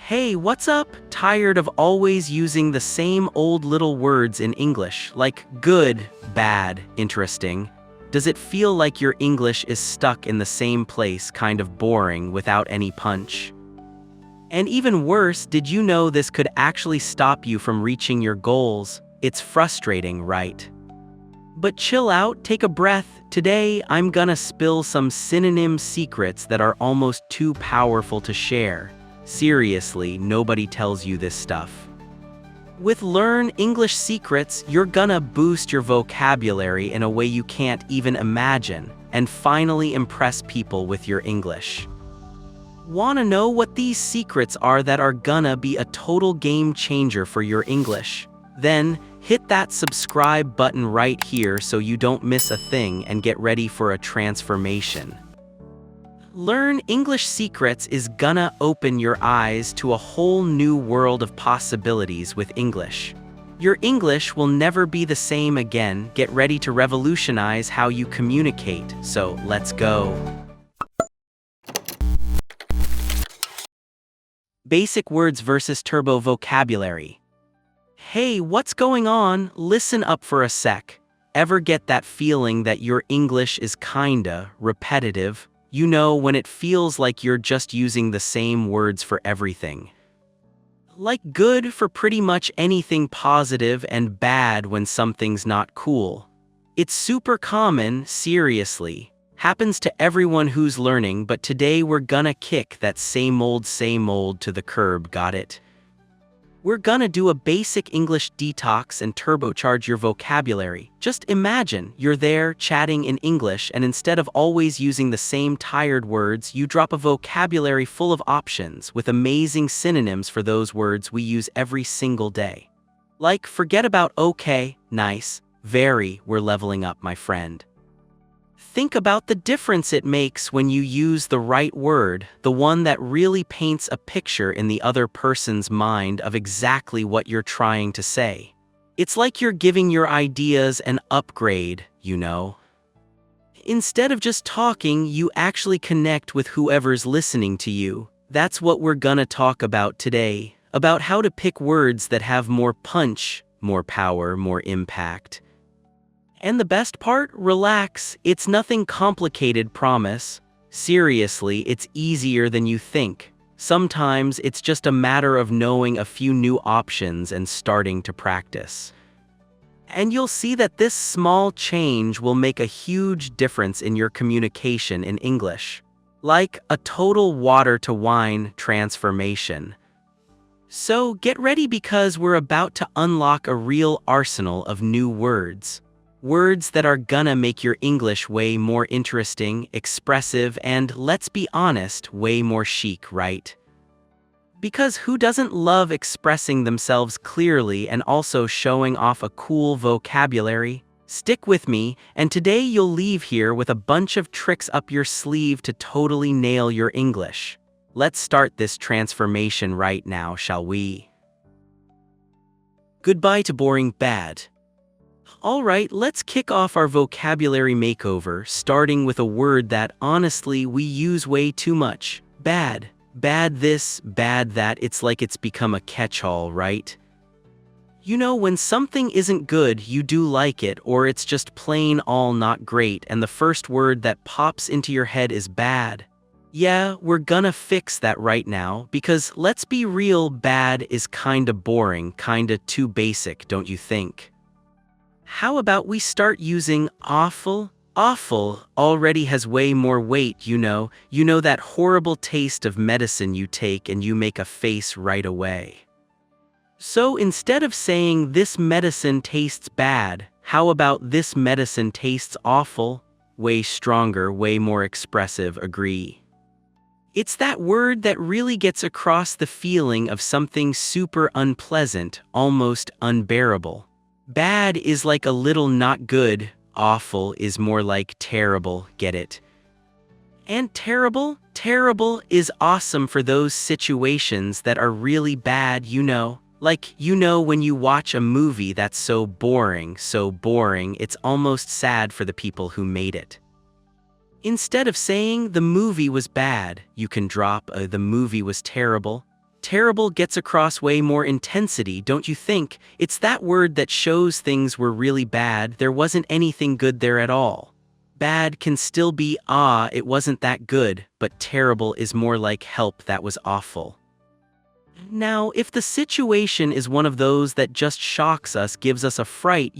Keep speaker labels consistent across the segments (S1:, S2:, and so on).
S1: Hey, what's up? Tired of always using the same old little words in English, like good, bad, interesting? Does it feel like your English is stuck in the same place, kind of boring, without any punch? And even worse, did you know this could actually stop you from reaching your goals? It's frustrating, right? But chill out, take a breath. Today, I'm gonna spill some synonym secrets that are almost too powerful to share. Seriously, nobody tells you this stuff. With Learn English Secrets, you're gonna boost your vocabulary in a way you can't even imagine, and finally impress people with your English. Wanna know what these secrets are that are gonna be a total game changer for your English? Then, hit that subscribe button right here so you don't miss a thing and get ready for a transformation. Learn English Secrets is gonna open your eyes to a whole new world of possibilities with English. Your English will never be the same again. Get ready to revolutionize how you communicate, so let's go. Basic words versus turbo vocabulary. Hey, what's going on? Listen up for a sec. Ever get that feeling that your English is kinda repetitive? You know, when it feels like you're just using the same words for everything. Like good for pretty much anything positive and bad when something's not cool. It's super common, seriously. Happens to everyone who's learning, but today we're gonna kick that same old to the curb, got it? We're gonna do a basic English detox and turbocharge your vocabulary. Just imagine you're there chatting in English, and instead of always using the same tired words, you drop a vocabulary full of options with amazing synonyms for those words we use every single day. Like, forget about okay, nice, very, we're leveling up, my friend. Think about the difference it makes when you use the right word, the one that really paints a picture in the other person's mind of exactly what you're trying to say. It's like you're giving your ideas an upgrade, you know. Instead of just talking, you actually connect with whoever's listening to you. That's what we're gonna talk about today, about how to pick words that have more punch, more power, more impact. And the best part? Relax, it's nothing complicated, promise. Seriously, it's easier than you think. Sometimes it's just a matter of knowing a few new options and starting to practice. And you'll see that this small change will make a huge difference in your communication in English. Like a total water-to-wine transformation. So get ready, because we're about to unlock a real arsenal of new words. Words that are gonna make your English way more interesting, expressive, and, let's be honest, way more chic, right? Because who doesn't love expressing themselves clearly and also showing off a cool vocabulary? Stick with me, and today you'll leave here with a bunch of tricks up your sleeve to totally nail your English. Let's start this transformation right now, shall we? Goodbye to boring bad. Alright, let's kick off our vocabulary makeover, starting with a word that, honestly, we use way too much. Bad. Bad this, bad that, it's like it's become a catch-all, right? You know, when something isn't good, you do like it, or it's just plain all not great, and the first word that pops into your head is bad. Yeah, we're gonna fix that right now, because let's be real, bad is kinda boring, kinda too basic, don't you think? How about we start using awful? Awful already has way more weight, you know that horrible taste of medicine you take and you make a face right away. So instead of saying this medicine tastes bad, how about this medicine tastes awful? Way stronger, way more expressive, agree. It's that word that really gets across the feeling of something super unpleasant, almost unbearable. Bad is like a little not good, awful is more like terrible, get it? And terrible? Terrible is awesome for those situations that are really bad, you know? Like, you know, when you watch a movie that's so boring, it's almost sad for the people who made it. Instead of saying the movie was bad, you can drop the movie was terrible. Terrible gets across way more intensity, don't you think? It's that word that shows things were really bad, there wasn't anything good there at all. Bad can still be, it wasn't that good, but terrible is more like help, that was awful. Now, if the situation is one of those that just shocks us, gives us a fright,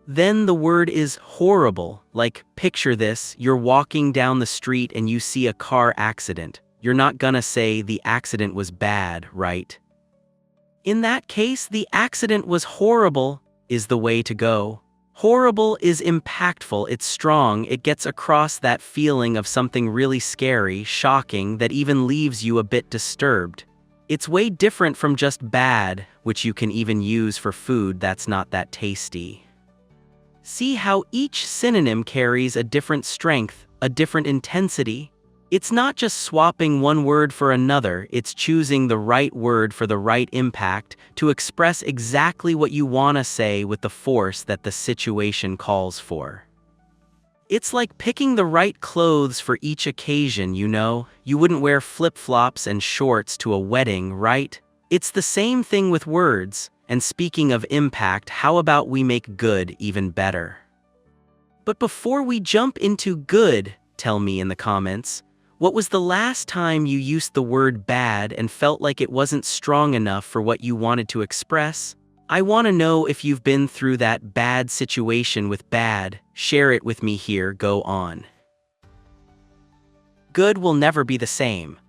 S1: then the word is horrible. Like, picture this, you're walking down the street and you see a car accident. You're not gonna say the accident was bad, right? In that case, the accident was horrible is the way to go. Horrible is impactful, it's strong, it gets across that feeling of something really scary, shocking, that even leaves you a bit disturbed. It's way different from just bad, which you can even use for food that's not that tasty. See how each synonym carries a different strength, a different intensity? It's not just swapping one word for another, it's choosing the right word for the right impact to express exactly what you want to say with the force that the situation calls for. It's like picking the right clothes for each occasion, You wouldn't wear flip-flops and shorts to a wedding, right? It's the same thing with words. And speaking of impact, how about we make good even better? But before we jump into good, tell me in the comments, what was the last time you used the word bad and felt like it wasn't strong enough for what you wanted to express? I want to know if you've been through that bad situation with bad. Share it with me here, go on. Good will never be the same.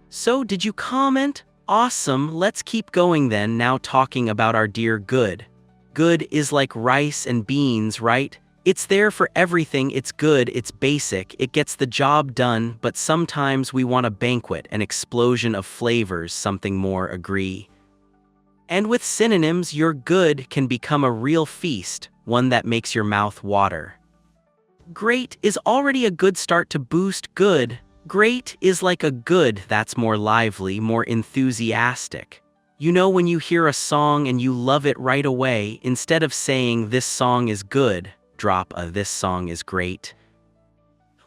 S1: So did you comment? Awesome, let's keep going then, now talking about our dear good. Good is like rice and beans, right? It's there for everything, it's good, it's basic, it gets the job done, but sometimes we want a banquet, an explosion of flavors, something more, agree? And with synonyms, your good can become a real feast, one that makes your mouth water. Great is already a good start to boost good. Great is like a good that's more lively, more enthusiastic. When you hear a song and you love it right away, instead of saying this song is good, drop a this song is great.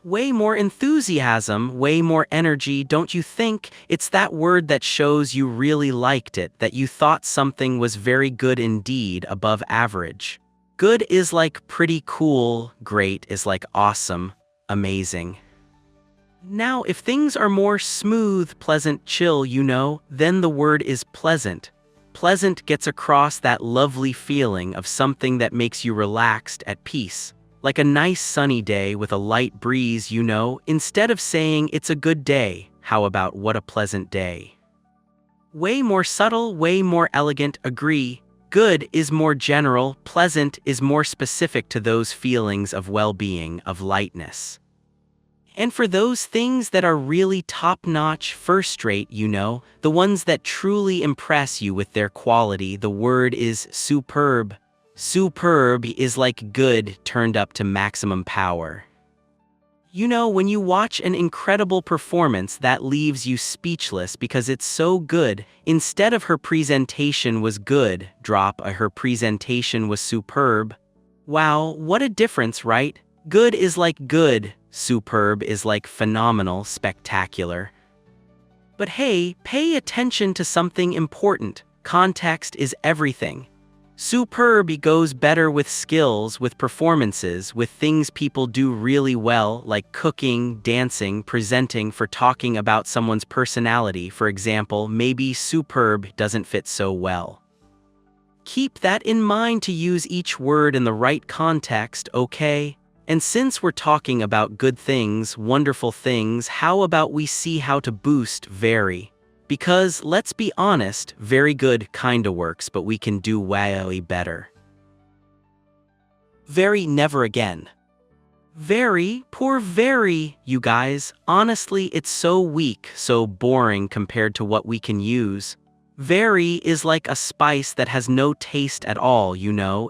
S1: Way more enthusiasm, way more energy, don't you think? It's that word that shows you really liked it, that you thought something was very good indeed, above average. Good is like pretty cool, great is like awesome, amazing. Now, if things are more smooth, pleasant, chill, then the word is pleasant. Pleasant gets across that lovely feeling of something that makes you relaxed, at peace. Like a nice sunny day with a light breeze, instead of saying it's a good day, how about what a pleasant day? Way more subtle, way more elegant, agree. Good is more general, pleasant is more specific to those feelings of well-being, of lightness. And for those things that are really top-notch, first-rate, the ones that truly impress you with their quality, the word is superb. Superb is like good turned up to maximum power. When you watch an incredible performance that leaves you speechless because it's so good, instead of her presentation was good, drop a her presentation was superb. Wow, what a difference, right? Good is like good, superb is like phenomenal, spectacular. But hey, pay attention to something important. Context is everything. Superb goes better with skills, with performances, with things people do really well, like cooking, dancing, presenting, for talking about someone's personality, for example, maybe superb doesn't fit so well. Keep that in mind to use each word in the right context, okay? And since we're talking about good things, wonderful things, how about we see how to boost very? Because, let's be honest, very good kinda works, but we can do way better. Very never again. Very, poor very, you guys, honestly it's so weak, so boring compared to what we can use. Very is like a spice that has no taste at all,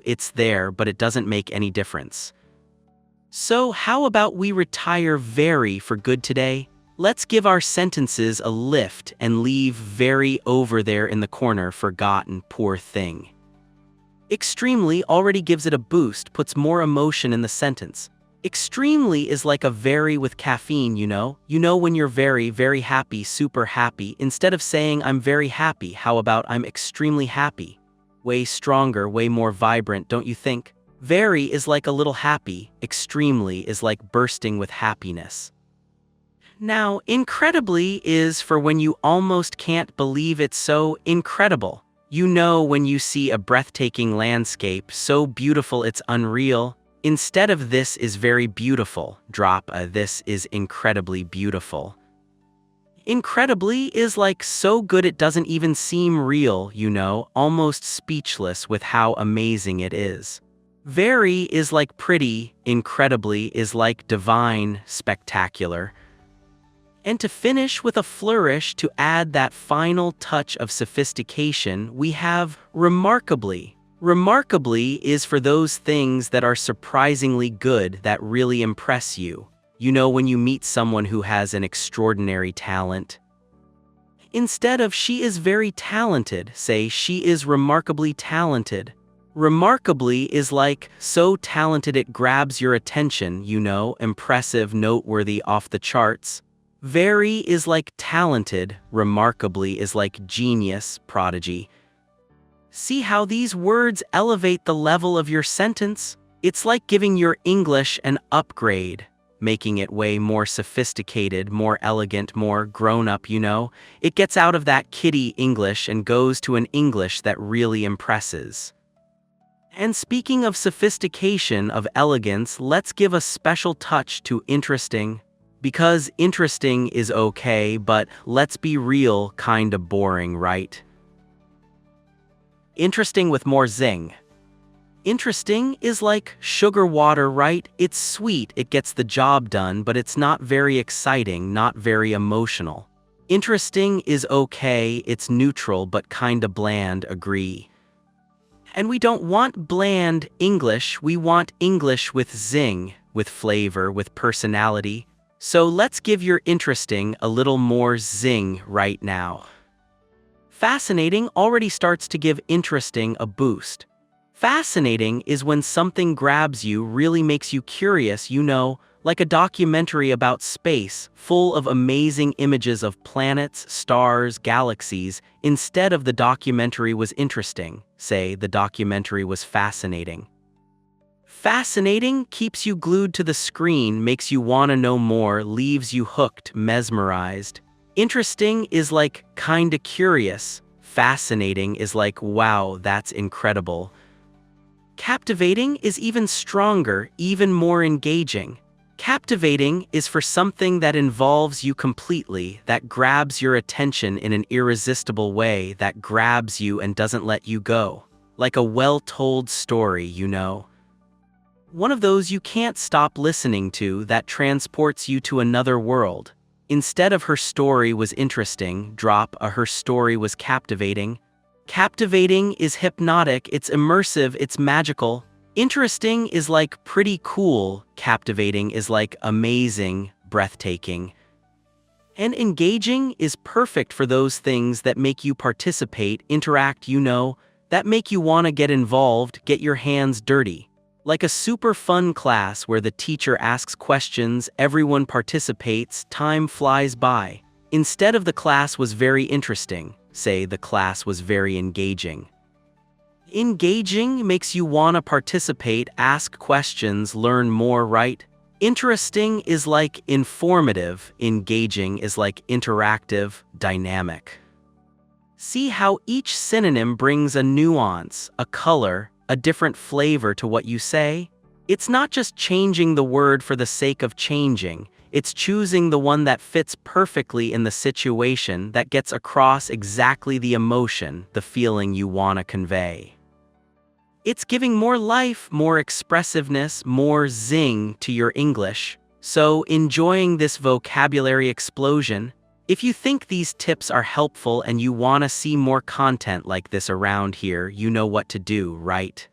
S1: it's there but it doesn't make any difference. So how about we retire very for good today? Let's give our sentences a lift and leave very over there in the corner, forgotten, poor thing. Extremely already gives it a boost, puts more emotion in the sentence. Extremely is like a very with caffeine, you know? You know when you're very, very happy, super happy. Instead of saying I'm very happy, how about I'm extremely happy? Way stronger, way more vibrant, don't you think? Very is like a little happy, extremely is like bursting with happiness. Now, incredibly is for when you almost can't believe it's so incredible. You know when you see a breathtaking landscape, so beautiful it's unreal. Instead of this is very beautiful, drop a this is incredibly beautiful. Incredibly is like so good it doesn't even seem real, you know, almost speechless with how amazing it is. Very is like pretty, incredibly is like divine, spectacular. And to finish with a flourish to add that final touch of sophistication, we have remarkably. Remarkably is for those things that are surprisingly good that really impress you. You know when you meet someone who has an extraordinary talent. Instead of she is very talented, say she is remarkably talented. Remarkably is like so talented it grabs your attention, you know, impressive, noteworthy, off the charts. Very is like talented, remarkably is like genius, prodigy. See how these words elevate the level of your sentence? It's like giving your English an upgrade, making it way more sophisticated, more elegant, more grown-up, you know? It gets out of that kiddie English and goes to an English that really impresses. And speaking of sophistication, of elegance, let's give a special touch to interesting. Because interesting is okay, but let's be real, kinda boring, right? Interesting with more zing. Interesting is like sugar water, right? It's sweet, it gets the job done, but it's not very exciting, not very emotional. Interesting is okay, it's neutral but kinda bland, agree. And we don't want bland English, we want English with zing, with flavor, with personality. So let's give your interesting a little more zing right now. Fascinating already starts to give interesting a boost. Fascinating is when something grabs you, really makes you curious, you know, like a documentary about space, full of amazing images of planets, stars, galaxies. Instead of the documentary was interesting, say the documentary was fascinating. Fascinating keeps you glued to the screen, makes you want to know more, leaves you hooked, mesmerized. Interesting is like kinda curious. Fascinating is like wow, that's incredible. Captivating is even stronger, even more engaging. Captivating is for something that involves you completely, that grabs your attention in an irresistible way, that grabs you and doesn't let you go. Like a well-told story, you know. One of those you can't stop listening to that transports you to another world. Instead of her story was interesting, drop a her story was captivating. Captivating is hypnotic, it's immersive, it's magical. Interesting is like pretty cool, captivating is like amazing, breathtaking. And engaging is perfect for those things that make you participate, interact, you know, that make you want to get involved, get your hands dirty. Like a super fun class where the teacher asks questions, everyone participates, time flies by. Instead of the class was very interesting, say the class was very engaging. Engaging makes you want to participate, ask questions, learn more, right? Interesting is like informative, engaging is like interactive, dynamic. See how each synonym brings a nuance, a color, a different flavor to what you say? It's not just changing the word for the sake of changing, it's choosing the one that fits perfectly in the situation, that gets across exactly the emotion, the feeling you want to convey. It's giving more life, more expressiveness, more zing to your English. So, enjoying this vocabulary explosion? If you think these tips are helpful and you want to see more content like this around here, you know what to do, right?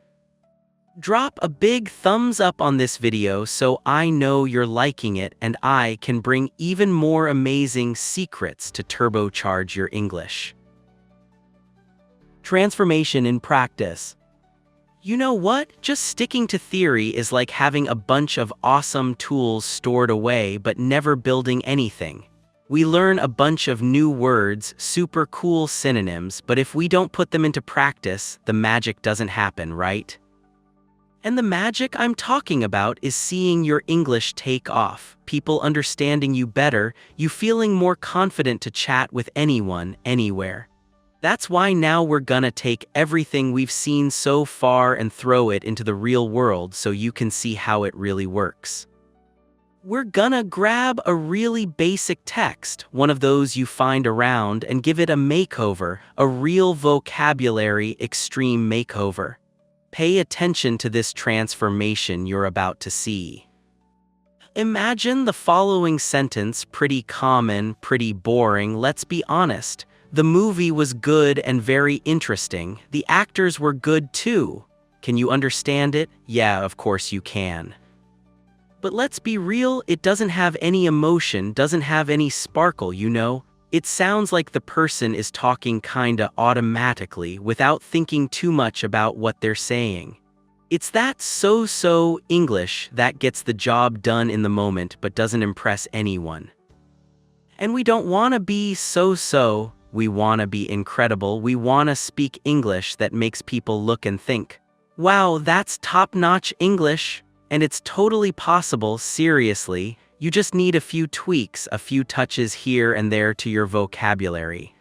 S1: Drop a big thumbs up on this video so I know you're liking it and I can bring even more amazing secrets to turbocharge your English. Transformation in practice. You know what? Just sticking to theory is like having a bunch of awesome tools stored away but never building anything. We learn a bunch of new words, super cool synonyms, but if we don't put them into practice, the magic doesn't happen, right? And the magic I'm talking about is seeing your English take off, people understanding you better, you feeling more confident to chat with anyone, anywhere. That's why now we're gonna take everything we've seen so far and throw it into the real world so you can see how it really works. We're gonna grab a really basic text, one of those you find around, and give it a makeover, a real vocabulary extreme makeover. Pay attention to this transformation you're about to see. Imagine the following sentence, pretty common, pretty boring, let's be honest. The movie was good and very interesting. The actors were good too. Can you understand it? Yeah, of course you can. But let's be real, it doesn't have any emotion, doesn't have any sparkle, you know? It sounds like the person is talking kinda automatically without thinking too much about what they're saying. It's that so-so English that gets the job done in the moment but doesn't impress anyone. And we don't wanna be so-so, we wanna be incredible, we wanna speak English that makes people look and think, wow, that's top-notch English. And it's totally possible, seriously, you just need a few tweaks, a few touches here and there to your vocabulary.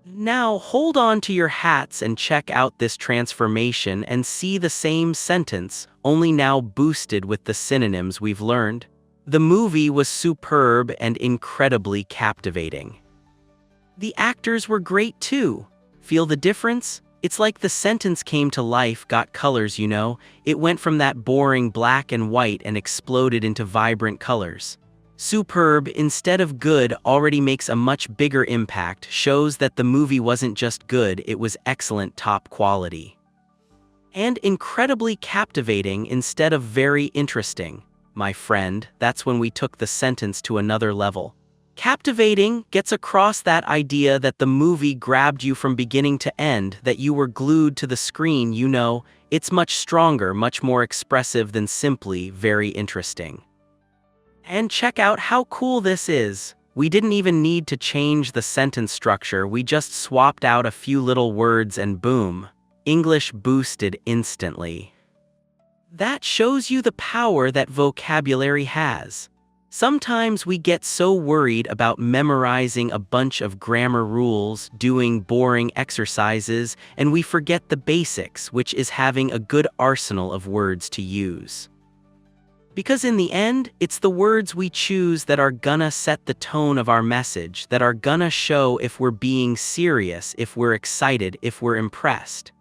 S1: Now hold on to your hats and check out this transformation and see the same sentence, only now boosted with the synonyms we've learned. The movie was superb and incredibly captivating. The actors were great too. Feel the difference? It's like the sentence came to life, got colors, you know. It went from that boring black and white and exploded into vibrant colors. Superb, instead of good, already makes a much bigger impact, shows that the movie wasn't just good, it was excellent top quality. And incredibly captivating instead of very interesting. My friend, that's when we took the sentence to another level. Captivating gets across that idea that the movie grabbed you from beginning to end, that you were glued to the screen, you know. It's much stronger, much more expressive than simply very interesting. And check out how cool this is. We didn't even need to change the sentence structure, we just swapped out a few little words and boom, English boosted instantly. That shows you the power that vocabulary has. Sometimes we get so worried about memorizing a bunch of grammar rules, doing boring exercises, and we forget the basics, which is having a good arsenal of words to use. Because in the end, it's the words we choose that are gonna set the tone of our message, that are gonna show if we're being serious, if we're excited, if we're impressed.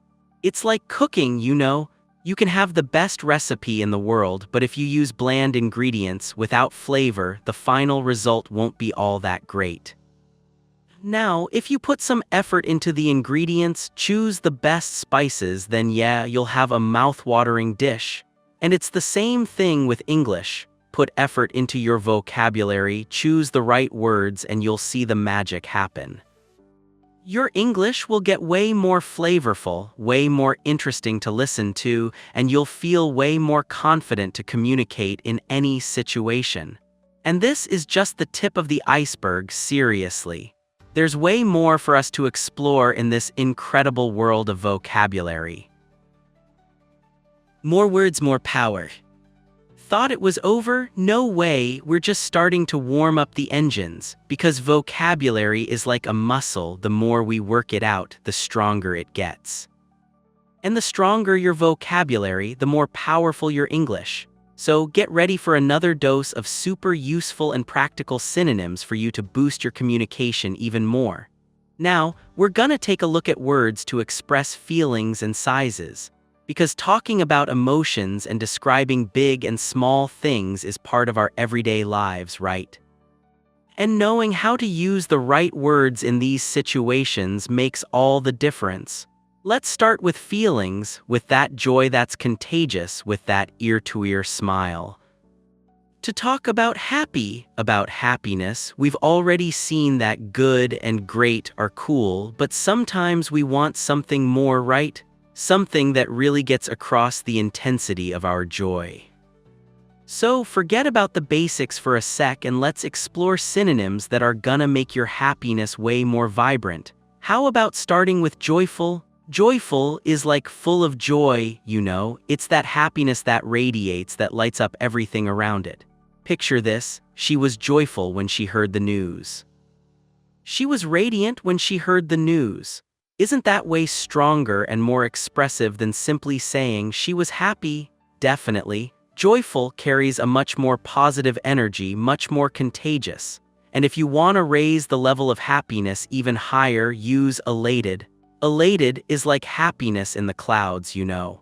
S1: It's like cooking, you know. You can have the best recipe in the world, but if you use bland ingredients without flavor, the final result won't be all that great. Now, if you put some effort into the ingredients, choose the best spices, then yeah, you'll have a mouth-watering dish. And it's the same thing with English. Put effort into your vocabulary, choose the right words, and you'll see the magic happen. Your English will get way more flavorful, way more interesting to listen to, and you'll feel way more confident to communicate in any situation. And this is just the tip of the iceberg, seriously. There's way more for us to explore in this incredible world of vocabulary. More words, more power. Thought it was over? No way, we're just starting to warm up the engines, because vocabulary is like a muscle, the more we work it out, the stronger it gets. And the stronger your vocabulary, the more powerful your English. So get ready for another dose of super useful and practical synonyms for you to boost your communication even more. Now, we're gonna take a look at words to express feelings and sizes. Because talking about emotions and describing big and small things is part of our everyday lives, right? And knowing how to use the right words in these situations makes all the difference. Let's start with feelings, with that joy that's contagious, with that ear-to-ear smile. To talk about happiness, we've already seen that good and great are cool, but sometimes we want something more, right? something that really gets across the intensity of our joy. So forget about the basics for a sec and let's explore synonyms that are gonna make your happiness way more vibrant. How about starting with joyful? Joyful is like full of joy, you know. It's that happiness that radiates, that lights up everything around it. Picture this: she was joyful when she heard the news. She was radiant when she heard the news. Isn't that way stronger and more expressive than simply saying she was happy? Definitely. Joyful carries a much more positive energy, much more contagious. And if you want to raise the level of happiness even higher, use elated. Elated is like happiness in the clouds, you know.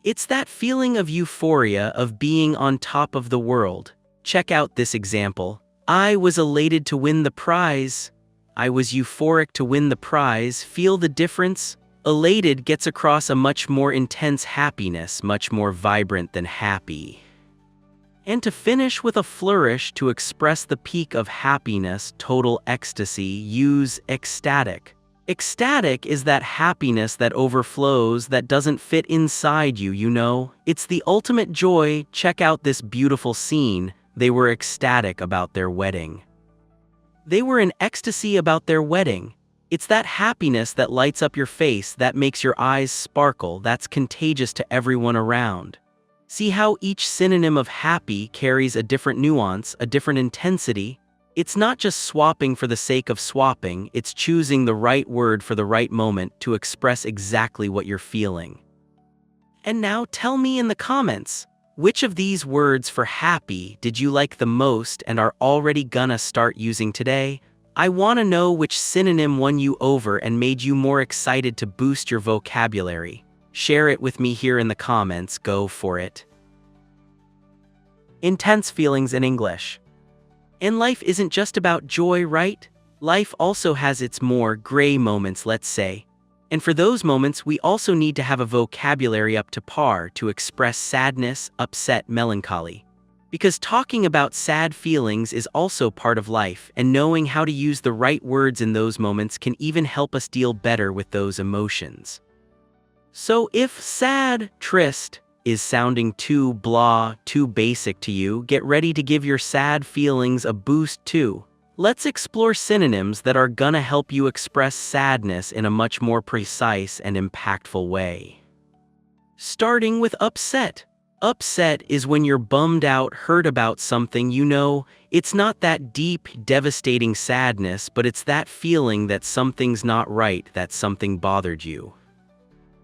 S1: It's that feeling of euphoria, of being on top of the world. Check out this example. I was elated to win the prize. I was euphoric to win the prize. Feel the difference? Elated gets across a much more intense happiness, much more vibrant than happy. And to finish with a flourish, to express the peak of happiness, total ecstasy, use ecstatic. Ecstatic is that happiness that overflows, that doesn't fit inside you, you know. It's the ultimate joy. Check out this beautiful scene. They were ecstatic about their wedding. They were in ecstasy about their wedding. It's that happiness that lights up your face, that makes your eyes sparkle, that's contagious to everyone around. See how each synonym of happy carries a different nuance, a different intensity? It's not just swapping for the sake of swapping, it's choosing the right word for the right moment to express exactly what you're feeling. And now tell me in the comments, which of these words for happy did you like the most and are already gonna start using today? I want to know which synonym won you over and made you more excited to boost your vocabulary. Share it with me here in the comments. Go for it. Intense feelings in English. And life isn't just about joy, right? Life also has its more gray moments, let's say. And for those moments, we also need to have a vocabulary up to par to express sadness, upset, melancholy. Because talking about sad feelings is also part of life, and knowing how to use the right words in those moments can even help us deal better with those emotions. So if sad, triste, is sounding too blah, too basic to you, get ready to give your sad feelings a boost too. Let's explore synonyms that are gonna help you express sadness in a much more precise and impactful way. Starting with upset. Upset is when you're bummed out, hurt about something, you know. It's not that deep, devastating sadness, but it's that feeling that something's not right, that something bothered you.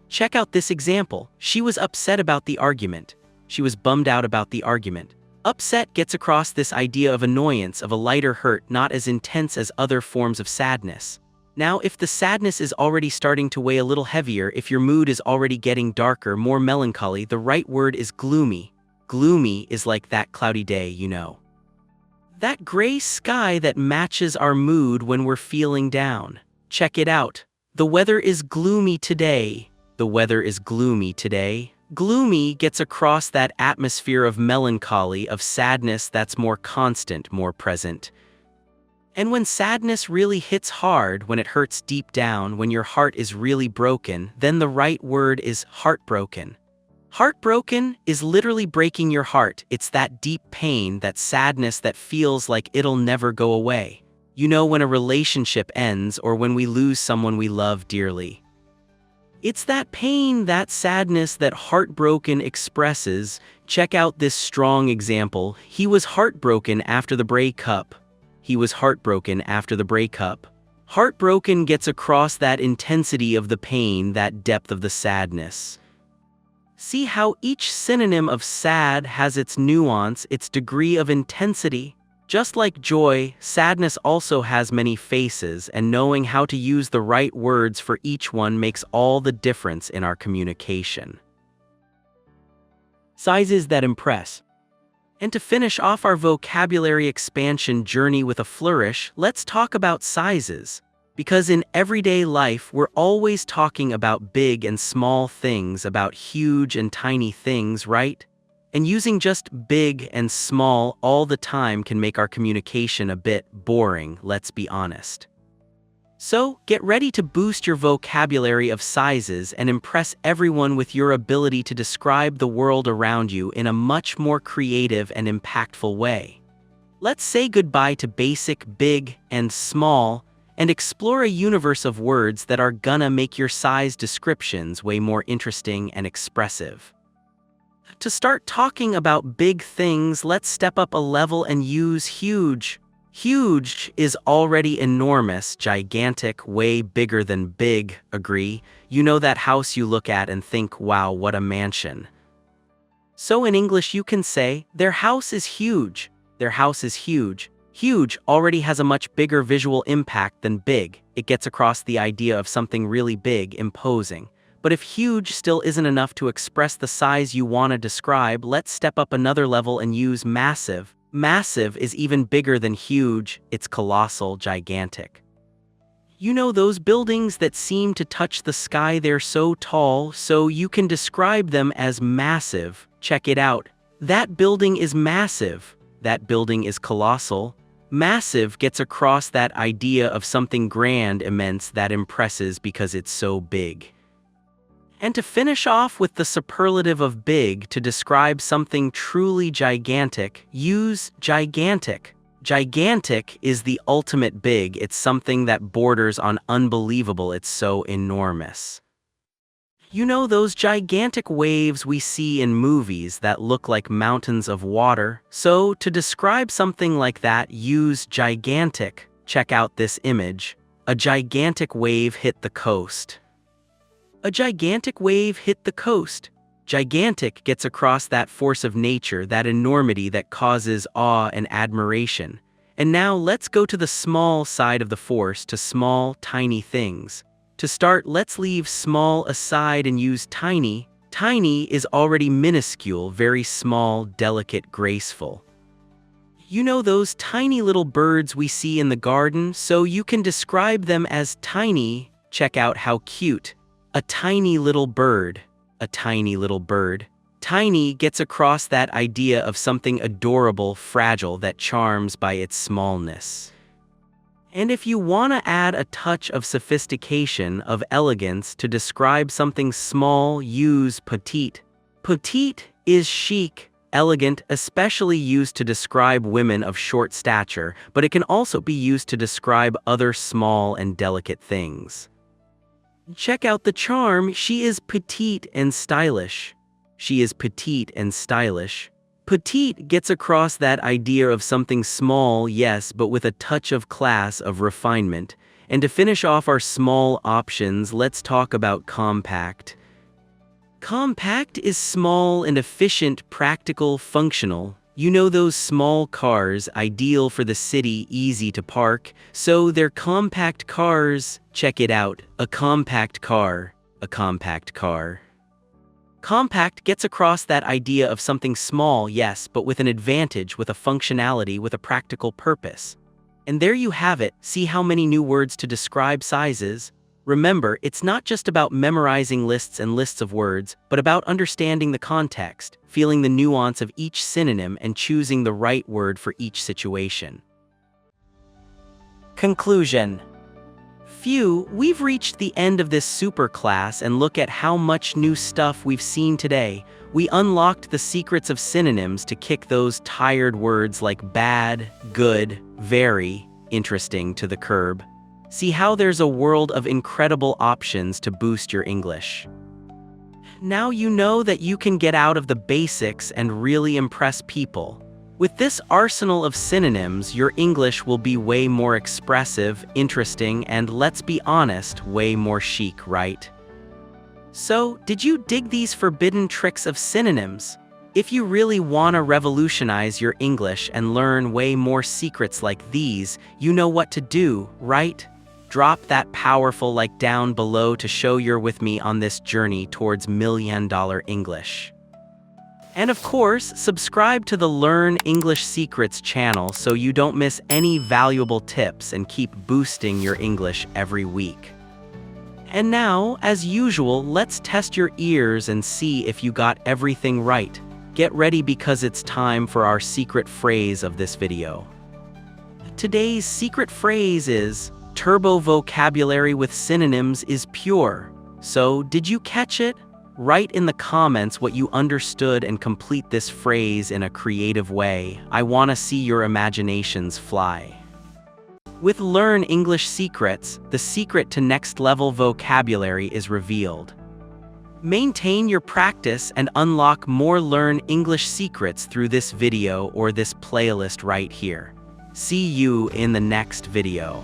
S1: Check out this example. She was upset about the argument. She was bummed out about the argument. Upset gets across this idea of annoyance, of a lighter hurt, not as intense as other forms of sadness. Now, if the sadness is already starting to weigh a little heavier, if your mood is already getting darker, more melancholy, the right word is gloomy. Gloomy is like that cloudy day, you know. That gray sky that matches our mood when we're feeling down. Check it out. The weather is gloomy today. The weather is gloomy today. Gloomy gets across that atmosphere of melancholy, of sadness that's more constant, more present. And when sadness really hits hard, when it hurts deep down, when your heart is really broken, then the right word is heartbroken. Heartbroken is literally breaking your heart. It's that deep pain, that sadness that feels like it'll never go away. You know, when a relationship ends or when we lose someone we love dearly. It's that pain, that sadness that heartbroken expresses. Check out this strong example. He was heartbroken after the breakup. He was heartbroken after the breakup. Heartbroken gets across that intensity of the pain, that depth of the sadness. See how each synonym of sad has its nuance, its degree of intensity? Just like joy, sadness also has many faces, and knowing how to use the right words for each one makes all the difference in our communication. Sizes that impress. And to finish off our vocabulary expansion journey with a flourish, let's talk about sizes. Because in everyday life, we're always talking about big and small things, about huge and tiny things, right? And using just big and small all the time can make our communication a bit boring, let's be honest. So, get ready to boost your vocabulary of sizes and impress everyone with your ability to describe the world around you in a much more creative and impactful way. Let's say goodbye to basic, big, and small, and explore a universe of words that are gonna make your size descriptions way more interesting and expressive. To start talking about big things, let's step up a level and use huge. Huge is already enormous, gigantic, way bigger than big, agree? You know that house you look at and think, wow, what a mansion. So in English you can say, their house is huge. Their house is huge. Huge already has a much bigger visual impact than big. It gets across the idea of something really big, imposing. But if huge still isn't enough to express the size you want to describe, let's step up another level and use massive. Massive is even bigger than huge, it's colossal, gigantic. You know those buildings that seem to touch the sky, they're so tall, so you can describe them as massive. Check it out. That building is massive. That building is colossal. Massive gets across that idea of something grand, immense, that impresses because it's so big. And to finish off with the superlative of big to describe something truly gigantic, use gigantic. Gigantic is the ultimate big, it's something that borders on unbelievable, it's so enormous. You know those gigantic waves we see in movies that look like mountains of water? So, to describe something like that, use gigantic. Check out this image. A gigantic wave hit the coast. A gigantic wave hit the coast. Gigantic gets across that force of nature, that enormity that causes awe and admiration. And now let's go to the small side of the force, to small, tiny things. To start, let's leave small aside and use tiny. Tiny is already minuscule, very small, delicate, graceful. You know those tiny little birds we see in the garden, so you can describe them as tiny. Check out how cute. A tiny little bird. A tiny little bird. Tiny gets across that idea of something adorable, fragile, that charms by its smallness. And if you want to add a touch of sophistication, of elegance, to describe something small, use petite. Petite is chic, elegant, especially used to describe women of short stature, but it can also be used to describe other small and delicate things. Check out the charm, she is petite and stylish. She is petite and stylish. Petite gets across that idea of something small, yes, but with a touch of class, of refinement. And to finish off our small options, let's talk about compact. Compact is small and efficient, practical, functional. You know those small cars, ideal for the city, easy to park, so they're compact cars. Check it out, a compact car, a compact car. Compact gets across that idea of something small, yes, but with an advantage, with a functionality, with a practical purpose. And there you have it, see how many new words to describe sizes? Remember, it's not just about memorizing lists and lists of words, but about understanding the context, feeling the nuance of each synonym, and choosing the right word for each situation. Conclusion. Phew, we've reached the end of this super class, and look at how much new stuff we've seen today. We unlocked the secrets of synonyms to kick those tired words like bad, good, very, interesting to the curb. See how there's a world of incredible options to boost your English. Now you know that you can get out of the basics and really impress people. With this arsenal of synonyms, your English will be way more expressive, interesting, and, let's be honest, way more chic, right? So, did you dig these forbidden tricks of synonyms? If you really want to revolutionize your English and learn way more secrets like these, you know what to do, right? Drop that powerful like down below to show you're with me on this journey towards $1 million English. And of course, subscribe to the Learn English Secrets channel so you don't miss any valuable tips and keep boosting your English every week. And now, as usual, let's test your ears and see if you got everything right. Get ready because it's time for our secret phrase of this video. Today's secret phrase is, Turbo vocabulary with synonyms is pure. So, did you catch it? Write in the comments what you understood and complete this phrase in a creative way. I want to see your imaginations fly. With Learn English Secrets, the secret to next-level vocabulary is revealed. Maintain your practice and unlock more Learn English secrets through this video or this playlist right here. See you in the next video.